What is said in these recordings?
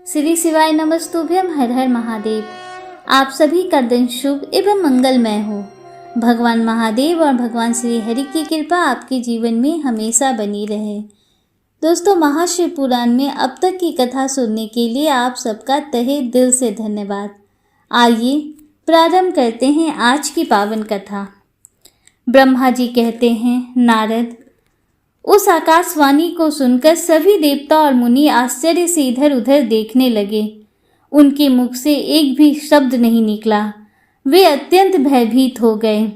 श्री शिवाय नमस्तुभ्यम। हर हर महादेव। आप सभी का दिन शुभ एवं मंगलमय हो। भगवान महादेव और भगवान श्री हरि की कृपा आपके जीवन में हमेशा बनी रहे। दोस्तों, महाशिव पुराण में अब तक की कथा सुनने के लिए आप सबका तहे दिल से धन्यवाद। आइए प्रारंभ करते हैं आज की पावन कथा। ब्रह्मा जी कहते हैं, नारद, उस आकाशवाणी को सुनकर सभी देवता और मुनि आश्चर्य से इधर उधर देखने लगे। उनके मुख से एक भी शब्द नहीं निकला। वे अत्यंत भयभीत हो गए।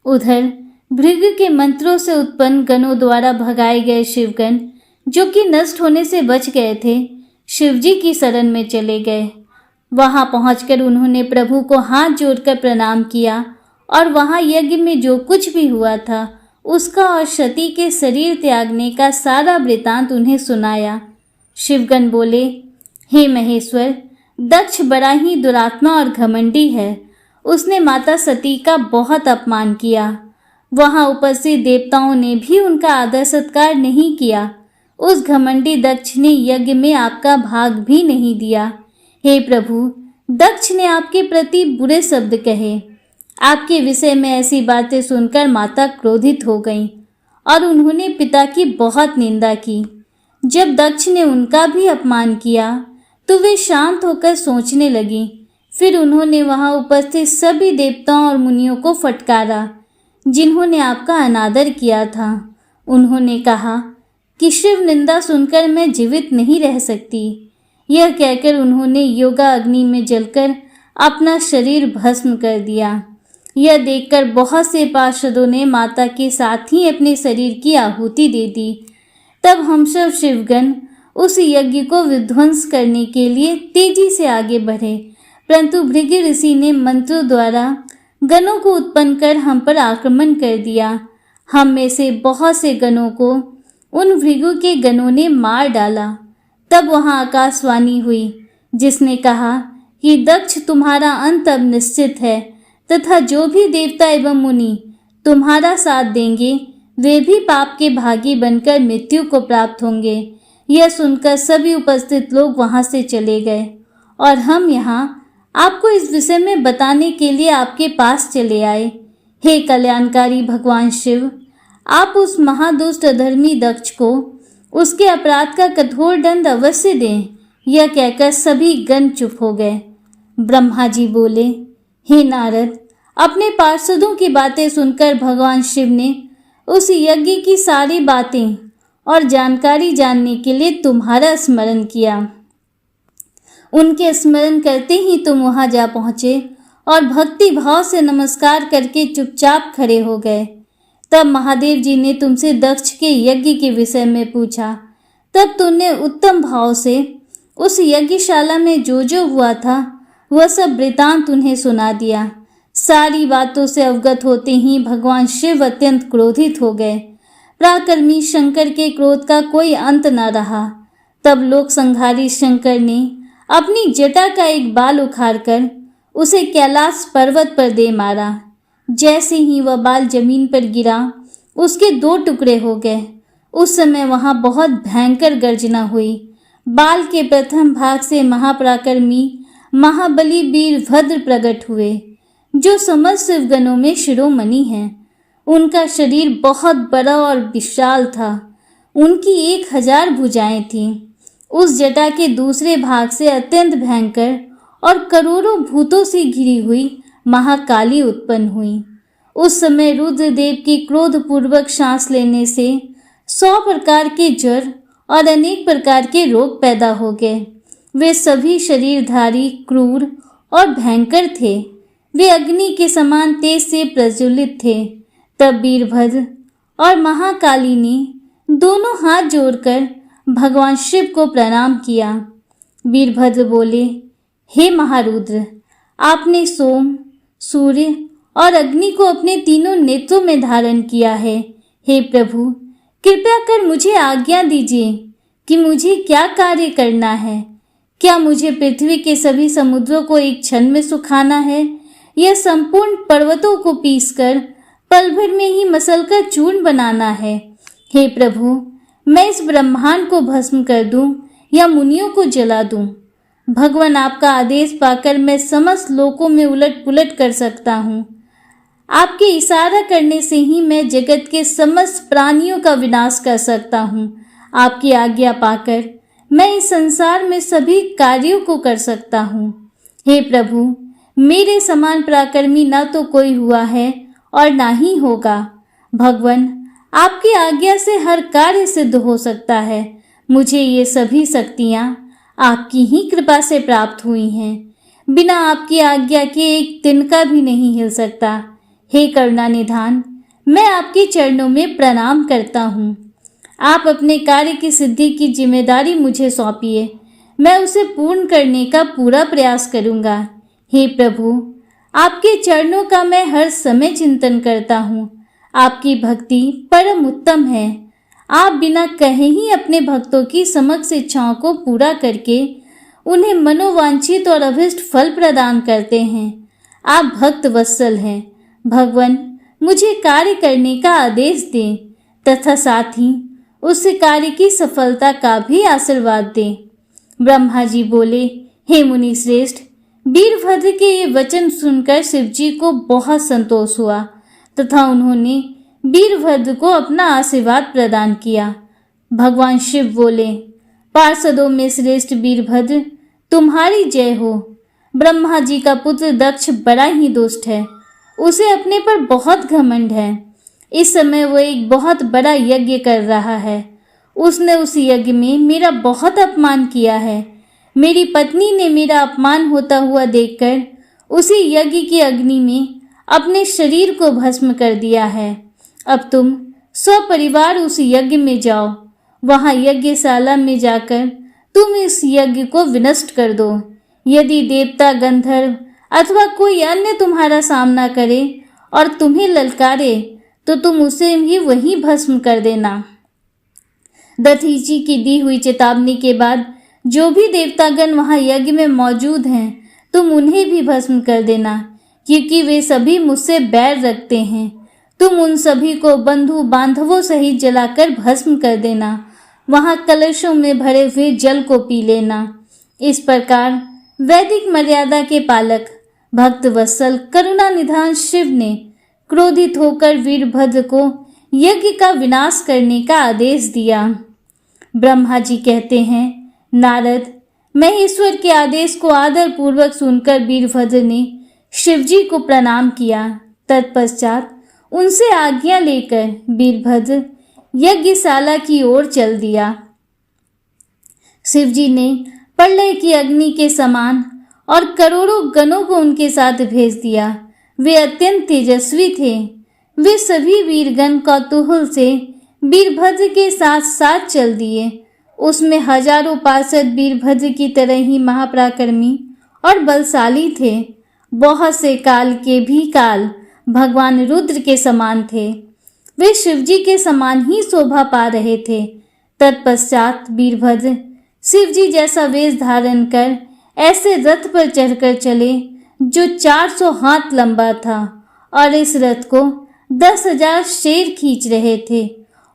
उधर भृगु के मंत्रों से उत्पन्न गणों द्वारा भगाए गए शिवगण, जो कि नष्ट होने से बच गए थे, शिवजी की शरण में चले गए। वहां पहुंचकर उन्होंने प्रभु को हाथ जोड़कर प्रणाम किया और वहां यज्ञ में जो कुछ भी हुआ था उसका और सती के शरीर त्यागने का सारा वृतांत उन्हें सुनाया। शिवगण बोले, हे महेश्वर, दक्ष बड़ा ही दुरात्मा और घमंडी है। उसने माता सती का बहुत अपमान किया। वहां उपस्थित देवताओं ने भी उनका आदर सत्कार नहीं किया। उस घमंडी दक्ष ने यज्ञ में आपका भाग भी नहीं दिया। हे प्रभु, दक्ष ने आपके प्रति बुरे शब्द कहे। आपके विषय में ऐसी बातें सुनकर माता क्रोधित हो गईं और उन्होंने पिता की बहुत निंदा की। जब दक्ष ने उनका भी अपमान किया तो वे शांत होकर सोचने लगी। फिर उन्होंने वहां उपस्थित सभी देवताओं और मुनियों को फटकारा जिन्होंने आपका अनादर किया था। उन्होंने कहा कि शिव निंदा सुनकर मैं जीवित नहीं रह सकती। यह कहकर उन्होंने योगा अग्नि में जलकर अपना शरीर भस्म कर दिया। यह देखकर बहुत से पार्षदों ने माता के साथ ही अपने शरीर की आहुति दे दी। तब हम सब शिवगण उस यज्ञ को विध्वंस करने के लिए तेजी से आगे बढ़े, परंतु भृगु ऋषि ने मंत्रों द्वारा गणों को उत्पन्न कर हम पर आक्रमण कर दिया। हम में से बहुत से गणों को उन भृगु के गणों ने मार डाला। तब वहां आकाशवाणी हुई जिसने कहा कि दक्ष, तुम्हारा अंत अब निश्चित है तथा जो भी देवता एवं मुनि तुम्हारा साथ देंगे वे भी पाप के भागी बनकर मृत्यु को प्राप्त होंगे। यह सुनकर सभी उपस्थित लोग वहां से चले गए और हम यहाँ आपको इस विषय में बताने के लिए आपके पास चले आए। हे कल्याणकारी भगवान शिव, आप उस महादुष्ट अधर्मी दक्ष को उसके अपराध का कठोर दंड अवश्य दें। यह कहकर सभी गण चुप हो गए। ब्रह्मा जी बोले, हे नारद, अपने पार्षदों की बातें सुनकर भगवान शिव ने उस यज्ञ की सारी बातें और जानकारी जानने के लिए तुम्हारा स्मरण किया। उनके स्मरण करते ही तुम वहां जा पहुंचे और भक्ति भाव से नमस्कार करके चुपचाप खड़े हो गए। तब महादेव जी ने तुमसे दक्ष के यज्ञ के विषय में पूछा। तब तुमने उत्तम भाव से उस यज्ञशाला में जो जो हुआ था वह सब वृतांत उन्हें सुना दिया। सारी बातों से अवगत होते ही भगवान शिव अत्यंत क्रोधित हो गए। पराक्रमी शंकर के क्रोध का कोई अंत न रहा। तब लोक संहारी शंकर ने अपनी जटा का एक बाल उखाड़कर उसे कैलाश पर्वत पर दे मारा। जैसे ही वह बाल जमीन पर गिरा उसके 2 टुकड़े हो गए। उस समय वहां बहुत भयंकर गर्जना हुई। बाल के प्रथम भाग से महापराक्रमी महाबली वीरभद्र प्रकट हुए, जो समस्त शिवगणों में शिरोमणि हैं। उनका शरीर बहुत बड़ा और विशाल था। उनकी 1000 भुजाएं थीं। उस जटा के दूसरे भाग से अत्यंत भयंकर और करोड़ों भूतों से घिरी हुई महाकाली उत्पन्न हुई। उस समय रुद्रदेव के क्रोधपूर्वक सांस लेने से 100 प्रकार के ज्वर और अनेक प्रकार के रोग पैदा हो गए। वे सभी शरीरधारी, क्रूर और भयंकर थे। वे अग्नि के समान तेज से प्रज्वलित थे। तब वीरभद्र और महाकाली ने दोनों हाथ जोड़कर भगवान शिव को प्रणाम किया। वीरभद्र बोले, हे महारुद्र, आपने सोम, सूर्य और अग्नि को अपने तीनों नेत्रों में धारण किया है। हे प्रभु, कृपया कर मुझे आज्ञा दीजिए कि मुझे क्या कार्य करना है। क्या मुझे पृथ्वी के सभी समुद्रों को एक क्षण में सुखाना है या संपूर्ण पर्वतों को पीसकर पल भर में ही मसलकर चूर्ण बनाना है? हे प्रभु, मैं इस ब्रह्मांड को भस्म कर दूं या मुनियों को जला दूं? भगवान आपका आदेश पाकर मैं समस्त लोकों में उलट पुलट कर सकता हूँ। आपके इशारा करने से ही मैं जगत के समस्त प्राणियों का विनाश कर सकता हूँ। आपकी आज्ञा पाकर मैं इस संसार में सभी कार्यों को कर सकता हूँ। हे प्रभु, मेरे समान पराक्रमी न तो कोई हुआ है और ना ही होगा। भगवान, आपकी आज्ञा से हर कार्य सिद्ध हो सकता है। मुझे ये सभी शक्तियाँ आपकी ही कृपा से प्राप्त हुई हैं। बिना आपकी आज्ञा के एक तिनका भी नहीं हिल सकता। हे करुणा निधान, मैं आपके चरणों में प्रणाम करता हूँ। आप अपने कार्य की सिद्धि की जिम्मेदारी मुझे सौंपिए। मैं उसे पूर्ण करने का पूरा प्रयास करूँगा। हे प्रभु, आपके चरणों का मैं हर समय चिंतन करता हूँ। आपकी भक्ति परम उत्तम है। आप बिना कहे ही अपने भक्तों की समस्त इच्छाओं को पूरा करके उन्हें मनोवांछित और अभिष्ट फल प्रदान करते हैं। आप भक्त वत्सल हैं। भगवान, मुझे कार्य करने का आदेश दें तथा साथ ही उस कार्य की सफलता का भी आशीर्वाद दें। ब्रह्मा जी बोले, हे मुनि श्रेष्ठ, वीरभद्र के ये वचन सुनकर शिव जी को बहुत संतोष हुआ तथा उन्होंने वीरभद्र को अपना आशीर्वाद प्रदान किया। भगवान शिव बोले, पार्षदों में श्रेष्ठ वीरभद्र, तुम्हारी जय हो। ब्रह्मा जी का पुत्र दक्ष बड़ा ही दुष्ट है। उसे अपने पर बहुत घमंड है। इस समय वो एक बहुत बड़ा यज्ञ कर रहा है। उसने उस यज्ञ में मेरा बहुत अपमान किया है। मेरी पत्नी ने मेरा अपमान होता हुआ देखकर उसी यज्ञ की अग्नि में अपने शरीर को भस्म कर दिया है। अब तुम सपरिवार उस यज्ञ में जाओ। वहां यज्ञशाला में जाकर तुम इस यज्ञ को विनष्ट कर दो। यदि देवता, गंधर्व अथवा कोई अन्य तुम्हारा सामना करे और तुम्हें ललकारे तो तुम उसे भी वहीं भस्म कर देना। दधीची की दी हुई चेतावनी के बाद जो भी देवतागण वहां यज्ञ में मौजूद हैं, तुम उन्हें भी भस्म कर देना, क्योंकि वे सभी मुझसे बैर रखते हैं। तुम उन सभी को बंधु बांधवों सहित जलाकर भस्म कर देना। वहां कलशों में भरे हुए जल को पी लेना। इस प्रकार वैदिक मर्यादा के पालक भक्त वत्सल करुणा निधान शिव ने क्रोधित होकर वीरभद्र को यज्ञ का विनाश करने का आदेश दिया। ब्रह्मा जी कहते हैं, नारद, मैं ईश्वर के आदेश को आदर पूर्वक सुनकर वीरभद्र ने शिवजी को प्रणाम किया। तत्पश्चात उनसे आज्ञा लेकर वीरभद्र यज्ञशाला की ओर चल दिया। शिवजी ने प्रलय की अग्नि के समान और करोड़ों गणों को उनके साथ भेज दिया। वे अत्यंत तेजस्वी थे। वे सभी वीरगण कौतूहल से वीरभद्र के साथ साथ चल दिए। उसमें हजारों पार्षद वीरभद्र की तरह ही महापराक्रमी और बलशाली थे। बहुत से काल के भी काल भगवान रुद्र के समान थे। वे शिवजी के समान ही शोभा पा रहे थे। तत्पश्चात वीरभद्र शिवजी जैसा वेश धारण कर ऐसे रथ पर चढ़कर चले जो 400 हाथ लंबा था, और इस रथ को 10,000 शेर खींच रहे थे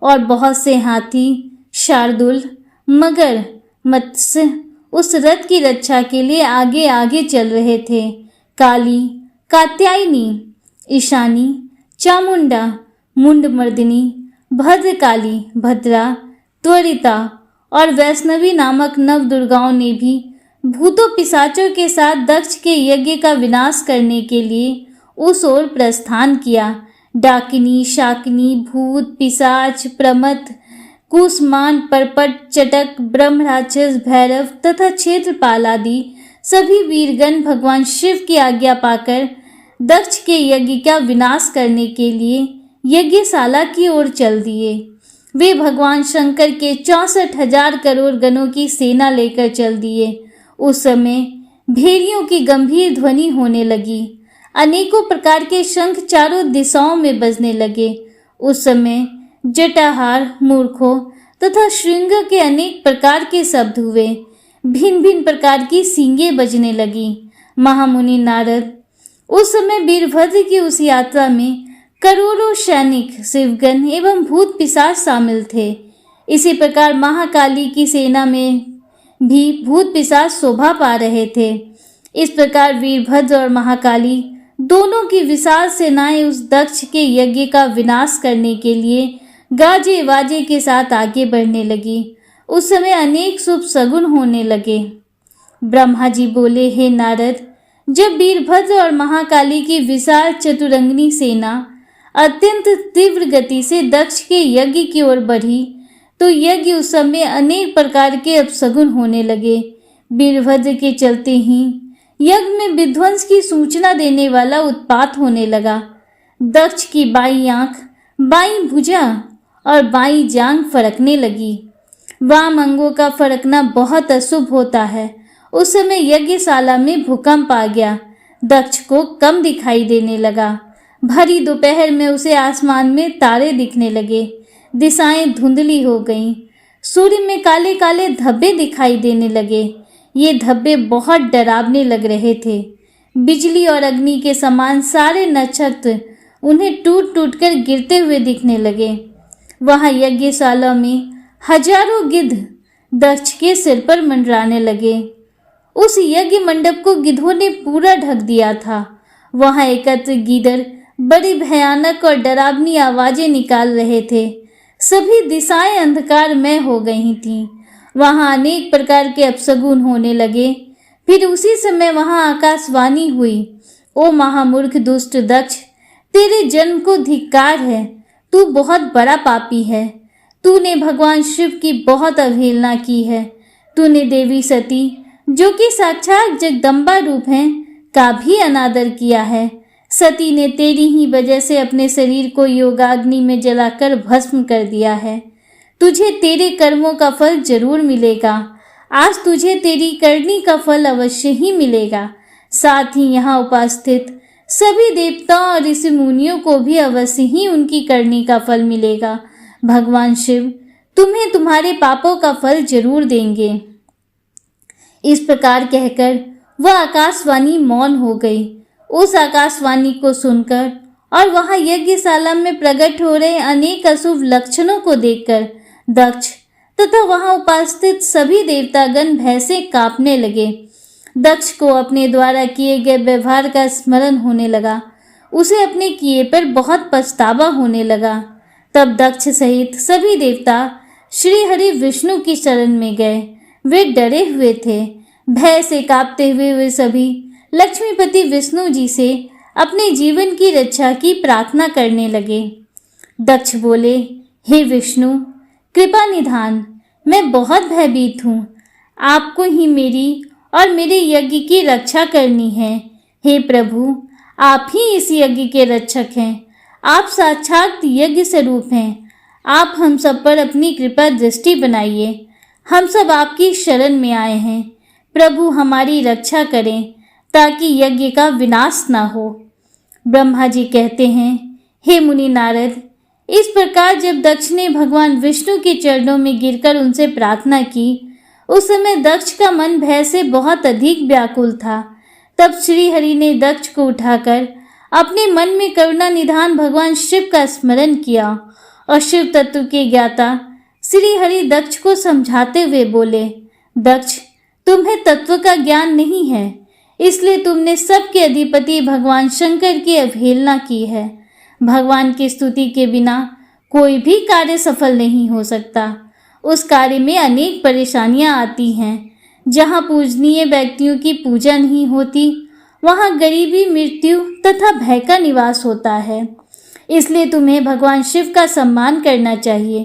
और बहुत से हाथी, शार्दुल, मगर, मत्स्य उस रथ की रक्षा के लिए आगे आगे चल रहे थे। काली, कात्यायनी, ईशानी, चामुंडा, मुंडमर्दिनी, भद्रकाली, भद्रा, त्वरिता और वैष्णवी नामक नव दुर्गाओं ने भी भूतों पिशाचों के साथ दक्ष के यज्ञ का विनाश करने के लिए उस ओर प्रस्थान किया। डाकिनी, शाकिनी, भूत, पिशाच, प्रमथ, कुसमान, परपट, चटक, ब्रह्म राक्षस, भैरव तथा क्षेत्रपाल आदि सभी वीरगण भगवान शिव की आज्ञा पाकर दक्ष के यज्ञ का विनाश करने के लिए यज्ञशाला की ओर चल दिए। वे भगवान शंकर के 64,000 करोड़ गणों की सेना लेकर चल दिए। उस समय भेड़ियों की गंभीर ध्वनि होने लगी। अनेकों प्रकार के शंख चारों दिशाओं में बजने लगे। उस समय जटाहार, मूर्खों तथा श्रृंग के अनेक प्रकार के शब्द हुए। भिन्न भिन्न प्रकार की सींगें बजने लगी। महामुनि नारद, उस समय वीरभद्र की उस यात्रा में करोड़ों सैनिक, शिवगण एवं भूत पिशाच शामिल थे। इसी प्रकार महाकाली की सेना में भी भूत पिशाच शोभा पा रहे थे। इस प्रकार वीरभद्र और महाकाली दोनों की विशाल सेनाएं उस दक्ष के यज्ञ का विनाश करने के लिए गाजे वाजे के साथ आगे बढ़ने लगी। उस समय अनेक शुभ सगुन होने लगे। ब्रह्मा जी बोले, हे नारद, जब वीरभद्र और महाकाली की विशाल चतुरंगिनी सेना अत्यंत तीव्र गति से दक्ष के यज्ञ की ओर बढ़ी तो यज्ञ उस समय अनेक प्रकार के अपशगुन होने लगे। वीरभद्र के चलते ही यज्ञ में विध्वंस की सूचना देने वाला उत्पात होने लगा। दक्ष की बाईं आंख, बाईं भुजा और बाईं जांघ फड़कने लगी। वाम अंगों का फड़कना बहुत अशुभ होता है। उस समय यज्ञशाला में भूकंप आ गया। दक्ष को कम दिखाई देने लगा। भरी दोपहर में उसे आसमान में तारे दिखने लगे। दिशाएं धुंधली हो गईं। सूर्य में काले काले धब्बे दिखाई देने लगे। ये धब्बे बहुत डरावने लग रहे थे। बिजली और अग्नि के समान सारे नक्षत्र उन्हें टूट टूट कर गिरते हुए दिखने लगे। वहां यज्ञशाला में हजारों गिद्ध दक्ष के सिर पर मंडराने लगे। उस यज्ञ मंडप को गिद्धों ने पूरा ढक दिया था। वहां एकत्र गीदड़ बड़ी भयानक और डरावनी आवाजें निकाल रहे थे। सभी दिशाएं अंधकारमय हो गई थीं। वहां अनेक प्रकार के अपशगुन होने लगे। फिर उसी समय वहां आकाशवाणी हुई, ओ महामूर्ख दुष्ट दक्ष, तेरे जन्म को धिक्कार है। तू बहुत बड़ा पापी है। तूने भगवान शिव की बहुत अवहेलना की है। तूने देवी सती, जो कि साक्षात जगदम्बा रूप हैं, का भी अनादर किया है। सती ने तेरी ही वजह से अपने शरीर को योगाग्नि में जलाकर भस्म कर दिया है। तुझे तेरे कर्मों का फल जरूर मिलेगा। आज तुझे तेरी करनी का फल अवश्य ही मिलेगा। साथ ही यहाँ उपस्थित सभी देवताओं और ऋषि मुनियों को भी अवश्य ही उनकी करनी का फल मिलेगा। भगवान शिव तुम्हें तुम्हारे पापों का फल जरूर देंगे। इस प्रकार कहकर वह आकाशवाणी मौन हो गई। उस आकाशवाणी को सुनकर और वहां यज्ञशाला में प्रकट हो रहे अनेक अशुभ लक्षणों को देखकर दक्ष तथा वहां उपस्थित सभी देवतागण भय से कांपने लगे। दक्ष को अपने द्वारा किए गए व्यवहार का स्मरण होने लगा। उसे अपने किए पर बहुत पछतावा होने लगा। तब दक्ष सहित सभी देवता श्री हरि विष्णु की शरण में गए। वे डरे हुए थे। भय से कांपते हुए वे सभी लक्ष्मीपति विष्णु जी से अपने जीवन की रक्षा की प्रार्थना करने लगे। दक्ष बोले, हे विष्णु, कृपा निधान, मैं बहुत भयभीत हूँ। आपको ही मेरी और मेरे यज्ञ की रक्षा करनी है। हे प्रभु, आप ही इस यज्ञ के रक्षक हैं। आप साक्षात यज्ञ स्वरूप हैं। आप हम सब पर अपनी कृपा दृष्टि बनाइए। हम सब आपकी शरण में आए हैं। प्रभु, हमारी रक्षा करें ताकि यज्ञ का विनाश ना हो। ब्रह्मा जी कहते हैं, हे मुनि नारद, इस प्रकार जब दक्ष ने भगवान विष्णु के चरणों में गिरकर उनसे प्रार्थना की, उस समय दक्ष का मन भय से बहुत अधिक व्याकुल था। तब श्री हरि ने दक्ष को उठाकर अपने मन में करुणा निधान भगवान शिव का स्मरण किया और शिव तत्व के ज्ञाता श्री हरि दक्ष को समझाते हुए बोले, दक्ष, तुम्हें तत्व का ज्ञान नहीं है, इसलिए तुमने सबके अधिपति भगवान शंकर की अवहेलना की है। भगवान की स्तुति के बिना कोई भी कार्य सफल नहीं हो सकता। उस कार्य में अनेक परेशानियां आती हैं। जहां पूजनीय व्यक्तियों की पूजा नहीं होती, वहां गरीबी, मृत्यु तथा भय का निवास होता है। इसलिए तुम्हें भगवान शिव का सम्मान करना चाहिए,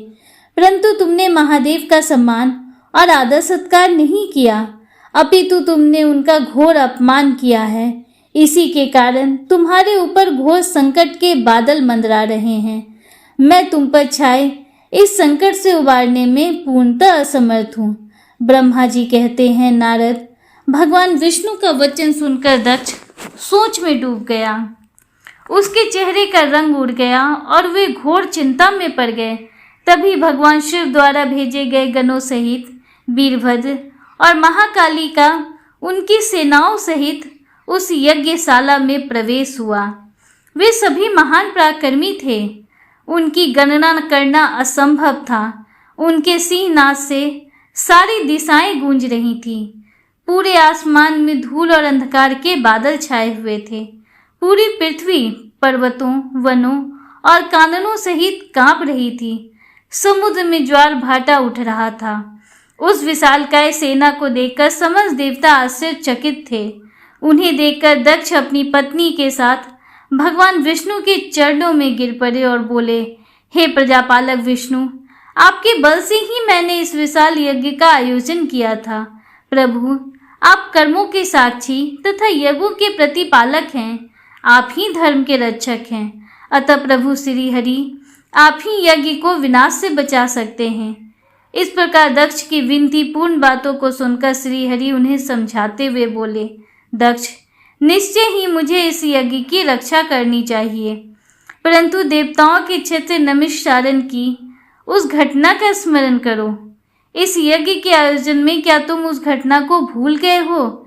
परंतु तुमने महादेव का सम्मान और आदर सत्कार नहीं किया, अपितु तुमने उनका घोर अपमान किया है। इसी के कारण तुम्हारे ऊपर घोर संकट के बादल मंडरा रहे हैं। मैं तुम पर छाए इस संकट से उबारने में पूर्णतः असमर्थ हूँ। ब्रह्मा जी कहते हैं, नारद, भगवान विष्णु का वचन सुनकर दक्ष सोच में डूब गया। उसके चेहरे का रंग उड़ गया और वे घोर चिंता में पड़ गए। तभी भगवान शिव द्वारा भेजे गए गणों सहित वीरभद्र और महाकाली का उनकी सेनाओं सहित उस यज्ञशाला में प्रवेश हुआ। वे सभी महान पराक्रमी थे। उनकी गणना करना असंभव था। उनके सिंहनाद से सारी दिशाएं गूंज रही थीं। पूरे आसमान में धूल और अंधकार के बादल छाए हुए थे। पूरी पृथ्वी पर्वतों, वनों और काननों सहित कांप रही थी। समुद्र में ज्वार भाटा उठ रहा था। उस विशालकाय सेना को देखकर समस्त देवता आश्चर्यचकित थे। उन्हें देखकर दक्ष अपनी पत्नी के साथ भगवान विष्णु के चरणों में गिर पड़े और बोले, हे प्रजापालक विष्णु, आपके बल से ही मैंने इस विशाल यज्ञ का आयोजन किया था। प्रभु, आप कर्मों के साक्षी तथा यज्ञों के प्रतिपालक हैं। आप ही धर्म के रक्षक हैं। अतः प्रभु श्री हरि, आप ही यज्ञ को विनाश से बचा सकते हैं। इस प्रकार दक्ष की विनती पूर्ण बातों को सुनकर श्री हरि उन्हें समझाते हुए बोले, दक्ष, निश्चय ही मुझे इस यज्ञ की रक्षा करनी चाहिए, परंतु देवताओं के क्षेत्र नमिषारण की उस घटना का स्मरण करो। इस यज्ञ के आयोजन में क्या तुम उस घटना को भूल गए हो?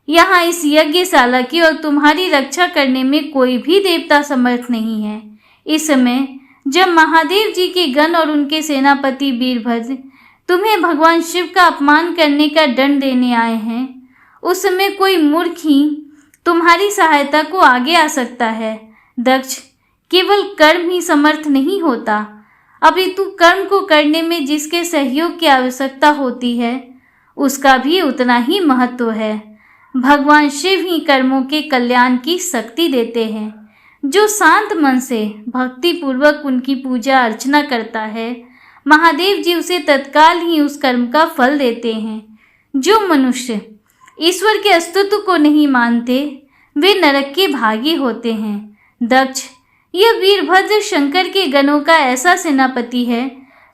यहाँ इस यज्ञशाला की और तुम्हारी रक्षा करने में कोई भी देवता समर्थ नहीं है। इस समय जब महादेव जी के गण और उनके सेनापति वीरभद्र तुम्हें भगवान शिव का अपमान करने का दंड देने आए हैं, उस समय कोई मूर्ख ही तुम्हारी सहायता को आगे आ सकता है। दक्ष, केवल कर्म ही समर्थ नहीं होता, अपितु कर्म को करने में जिसके सहयोग की आवश्यकता होती है उसका भी उतना ही महत्व है। भगवान शिव ही कर्मों के कल्याण की शक्ति देते हैं। जो शांत मन से भक्ति पूर्वक उनकी पूजा अर्चना करता है, महादेव जी उसे तत्काल ही उस कर्म का फल देते हैं। जो मनुष्य ईश्वर के अस्तित्व को नहीं मानते वे नरक के भागी होते हैं। दक्ष, यह वीरभद्र शंकर के गणों का ऐसा सेनापति है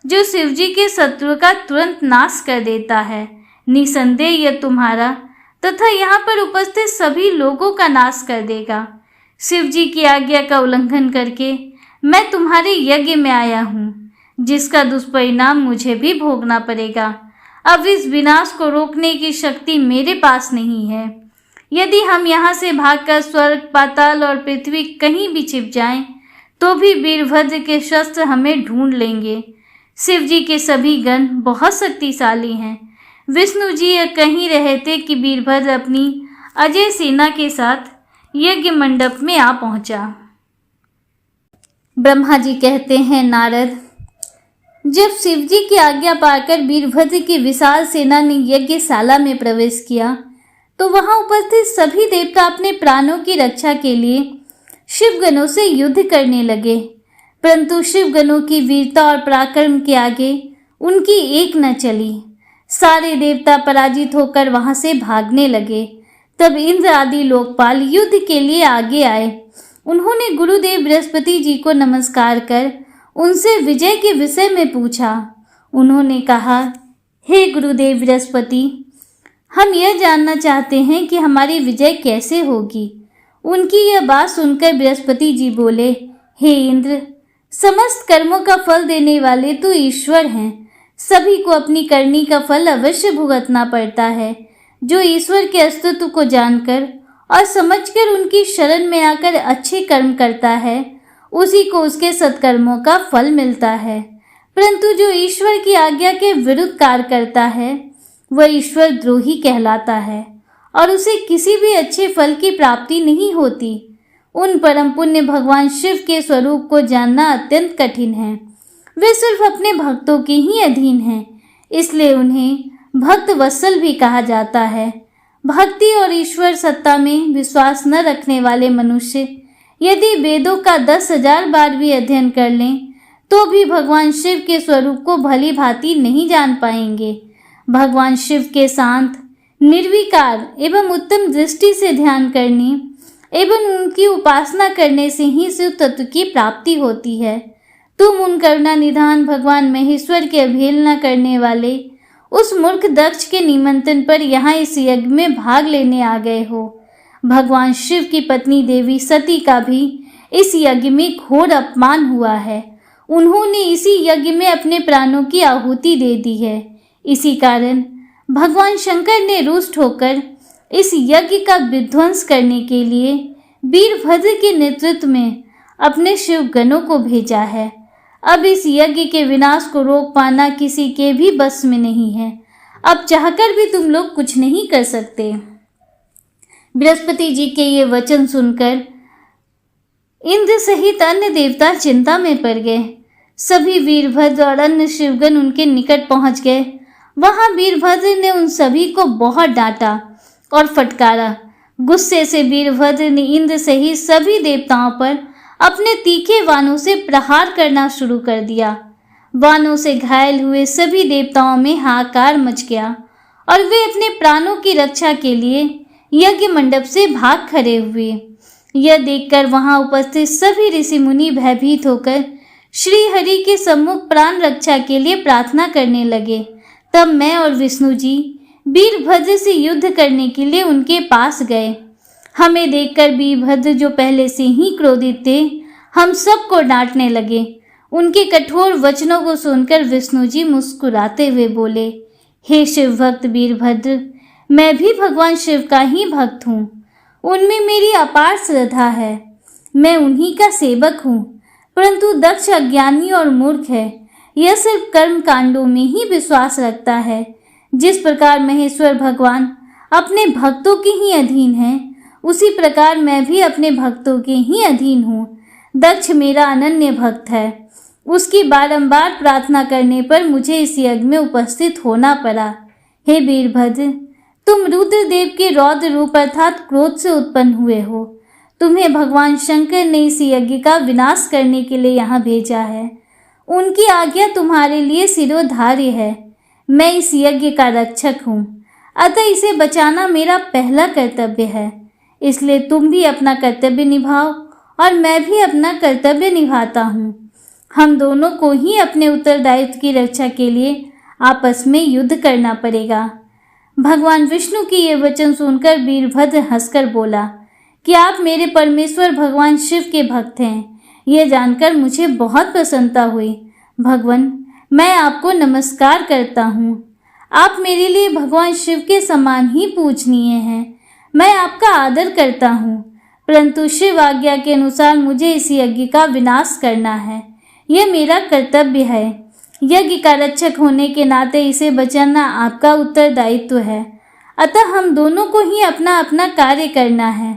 जो शिवजी के शत्रु का तुरंत नाश कर देता है। निसंदेह यह तुम्हारा तथा यहाँ पर उपस्थित सभी लोगों का नाश कर देगा। शिवजी की आज्ञा का उल्लंघन करके मैं तुम्हारे यज्ञ में आया हूँ, जिसका दुष्परिणाम मुझे भी भोगना पड़ेगा। अब इस विनाश को रोकने की शक्ति मेरे पास नहीं है। यदि हम यहाँ से भागकर स्वर्ग, पाताल और पृथ्वी कहीं भी छिप जाएं, तो भी वीरभद्र के शस्त्र हमें ढूंढ लेंगे। शिवजी के सभी गण बहुत शक्तिशाली हैं। विष्णु जी यह कहीं रहे थे कि वीरभद्र अपनी अजय सेना के साथ यज्ञ मंडप में आ पहुंचा। ब्रह्मा जी कहते हैं, नारद, जब शिवजी की आज्ञा पाकर वीरभद्र की विशाल सेना ने यज्ञशाला में प्रवेश किया तो वहां उपस्थित सभी देवता अपने प्राणों की रक्षा के लिए शिवगणों से युद्ध करने लगे, परंतु शिवगणों की वीरता और पराक्रम के आगे उनकी एक न चली। सारे देवता पराजित होकर वहां से भागने लगे। तब इंद्र आदि लोकपाल युद्ध के लिए आगे आए। उन्होंने गुरुदेव बृहस्पति जी को नमस्कार कर उनसे विजय के विषय में पूछा। उन्होंने कहा, हे गुरुदेव बृहस्पति, हम यह जानना चाहते हैं कि हमारी विजय कैसे होगी। उनकी यह बात सुनकर बृहस्पति जी बोले, हे इंद्र, समस्त कर्मों का फल देने वाले तो ईश्वर हैं। सभी को अपनी करनी का फल अवश्य भुगतना पड़ता है। जो ईश्वर के अस्तित्व को जानकर और समझकर उनकी शरण में आकर अच्छे कर्म करता है, उसी को उसके सत्कर्मों का फल मिलता है। परंतु जो ईश्वर की आज्ञा के विरुद्ध कार्य करता है वह ईश्वर द्रोही कहलाता है और उसे किसी भी अच्छे फल की प्राप्ति नहीं होती। उन परम पुण्य भगवान शिव के स्वरूप को जानना अत्यंत कठिन है। वे सिर्फ अपने भक्तों के ही अधीन हैं, इसलिए उन्हें भक्त वत्सल भी कहा जाता है। भक्ति और ईश्वर सत्ता में विश्वास न रखने वाले मनुष्य यदि वेदों का 10,000 बार भी अध्ययन कर लें तो भी भगवान शिव के स्वरूप को भली भांति नहीं जान पाएंगे। भगवान शिव के शांत, निर्विकार एवं उत्तम दृष्टि से ध्यान करने एवं उनकी उपासना करने से ही शिव तत्व की प्राप्ति होती है। तुम उन करुणा निधान भगवान महेश्वर की अवहेलना करने वाले उस मूर्ख दक्ष के निमंत्रण पर यहाँ इस यज्ञ में भाग लेने आ गए हो। भगवान शिव की पत्नी देवी सती का भी इस यज्ञ में घोर अपमान हुआ है। उन्होंने इसी यज्ञ में अपने प्राणों की आहुति दे दी है। इसी कारण भगवान शंकर ने रुष्ट होकर इस यज्ञ का विध्वंस करने के लिए वीरभद्र के नेतृत्व में अपने शिवगणों को भेजा है। अब इस यज्ञ के विनाश को रोक पाना किसी के भी बस में नहीं है। अब चाहकर भी तुम लोग कुछ नहीं कर सकते। बृहस्पति जी के ये वचन सुनकर इंद्र सहित अन्य देवता चिंता में पड़ गए। सभी वीरभद्र और अन्य शिवगण उनके निकट पहुंच गए। वहां वीरभद्र ने उन सभी को बहुत डांटा और फटकारा। गुस्से से वीरभद्र ने इंद्र सहित सभी देवताओं पर अपने तीखे बाणों से प्रहार करना शुरू कर दिया। बाणों से घायल हुए सभी देवताओं में हाहाकार मच गया और वे अपने प्राणों की रक्षा के लिए यज्ञ मंडप से भाग खड़े हुए। यह देखकर वहां उपस्थित सभी ऋषि मुनि भयभीत होकर श्री हरि के सम्मुख प्राण रक्षा के लिए प्रार्थना करने लगे। तब मैं और विष्णु जी वीरभद्र से युद्ध करने के लिए उनके पास गए। हमें देखकर वीरभद्र, जो पहले से ही क्रोधित थे, हम सबको डांटने लगे। उनके कठोर वचनों को सुनकर विष्णु जी मुस्कुराते हुए बोले, हे शिव भक्त वीरभद्र, मैं भी भगवान शिव का ही भक्त हूँ। उनमें मेरी अपार श्रद्धा है। मैं उन्हीं का सेवक हूँ। परंतु दक्ष अज्ञानी और मूर्ख है। यह सिर्फ कर्म कांडों में ही विश्वास रखता है। जिस प्रकार महेश्वर भगवान अपने भक्तों के ही अधीन हैं, उसी प्रकार मैं भी अपने भक्तों के ही अधीन हूँ। दक्ष मेरा अनन्य भक्त है। उसकी बारंबार प्रार्थना करने पर मुझे इस यज्ञ में उपस्थित होना पड़ा। हे वीरभद्र, तुम रुद्रदेव के रौद्र रूप अर्थात क्रोध से उत्पन्न हुए हो। तुम्हें भगवान शंकर ने इस यज्ञ का विनाश करने के लिए यहाँ भेजा है। उनकी आज्ञा तुम्हारे लिए सिरोधार्य है। मैं इस यज्ञ का रक्षक हूँ, अतः इसे बचाना मेरा पहला कर्तव्य है। इसलिए तुम भी अपना कर्तव्य निभाओ और मैं भी अपना कर्तव्य निभाता हूँ। हम दोनों को ही अपने उत्तरदायित्व की रक्षा के लिए आपस में युद्ध करना पड़ेगा। भगवान विष्णु की ये वचन सुनकर वीरभद्र हंसकर बोला कि आप मेरे परमेश्वर भगवान शिव के भक्त हैं। यह जानकर मुझे बहुत प्रसन्नता हुई। भगवान, मैं आपको नमस्कार करता हूँ। आप मेरे लिए भगवान शिव के समान ही पूजनीय हैं। मैं आपका आदर करता हूँ, परंतु शिव आज्ञा के अनुसार मुझे इस यज्ञ का विनाश करना है। यह मेरा कर्तव्य है। यज्ञ का रक्षक होने के नाते इसे बचाना आपका उत्तरदायित्व है। अतः हम दोनों को ही अपना अपना कार्य करना है।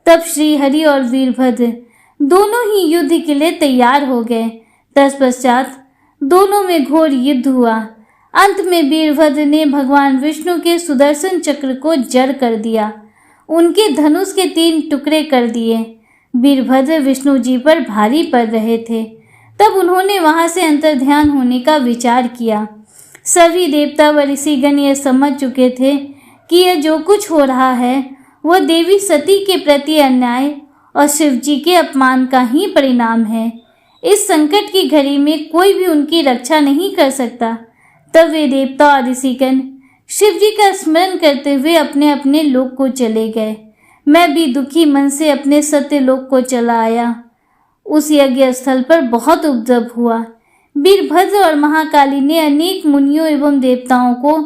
तब श्री हरि और वीरभद्र दोनों ही युद्ध के लिए तैयार हो गए। तत्पश्चात दोनों में घोर युद्ध हुआ। अंत में वीरभद्र ने भगवान विष्णु के सुदर्शन चक्र को जड़ कर दिया। उनके धनुष के 3 टुकड़े कर दिए। वीरभद्र विष्णु जी पर भारी पड़ रहे थे। तब उन्होंने वहां से अंतर्ध्यान होने का विचार किया। सभी देवता व ऋषिगण यह समझ चुके थे कि यह जो कुछ हो रहा है वह देवी सती के प्रति अन्याय और शिव जी के अपमान का ही परिणाम है। इस संकट की घड़ी में कोई भी उनकी रक्षा नहीं कर सकता। तब वे देवता और ऋषिगण शिव जी का स्मरण करते हुए अपने अपने लोक को चले गए। मैं भी दुखी मन से अपने सत्य लोक को चला आया। उस यज्ञ स्थल पर बहुत उपद्रव हुआ। वीरभद्र और महाकाली ने अनेक मुनियों एवं देवताओं को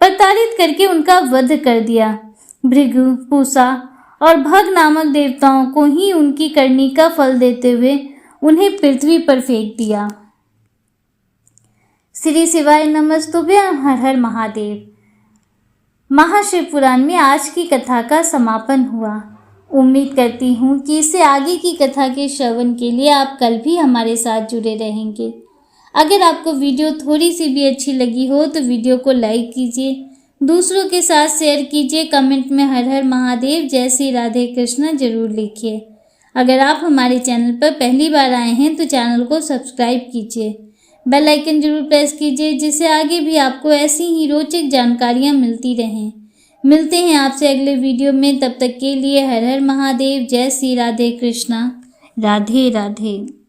प्रताड़ित करके उनका वध कर दिया। भृगु, पूषा और भग नामक देवताओं को ही उनकी करनी का फल देते हुए उन्हें पृथ्वी पर फेंक दिया। श्री शिवाय नमस्तुभ्यं। हर हर महादेव। महाशिव पुराण में आज की कथा का समापन हुआ। उम्मीद करती हूँ कि इससे आगे की कथा के श्रवण के लिए आप कल भी हमारे साथ जुड़े रहेंगे। अगर आपको वीडियो थोड़ी सी भी अच्छी लगी हो तो वीडियो को लाइक कीजिए, दूसरों के साथ शेयर कीजिए, कमेंट में हर हर महादेव, जय श्री राधे कृष्ण जरूर लिखिए। अगर आप हमारे चैनल पर पहली बार आए हैं तो चैनल को सब्सक्राइब कीजिए, बेल आइकन जरूर प्रेस कीजिए, जिससे आगे भी आपको ऐसी ही रोचक जानकारियाँ मिलती रहें। मिलते हैं आपसे अगले वीडियो में। तब तक के लिए हर हर महादेव, जय श्री राधे कृष्णा, राधे राधे।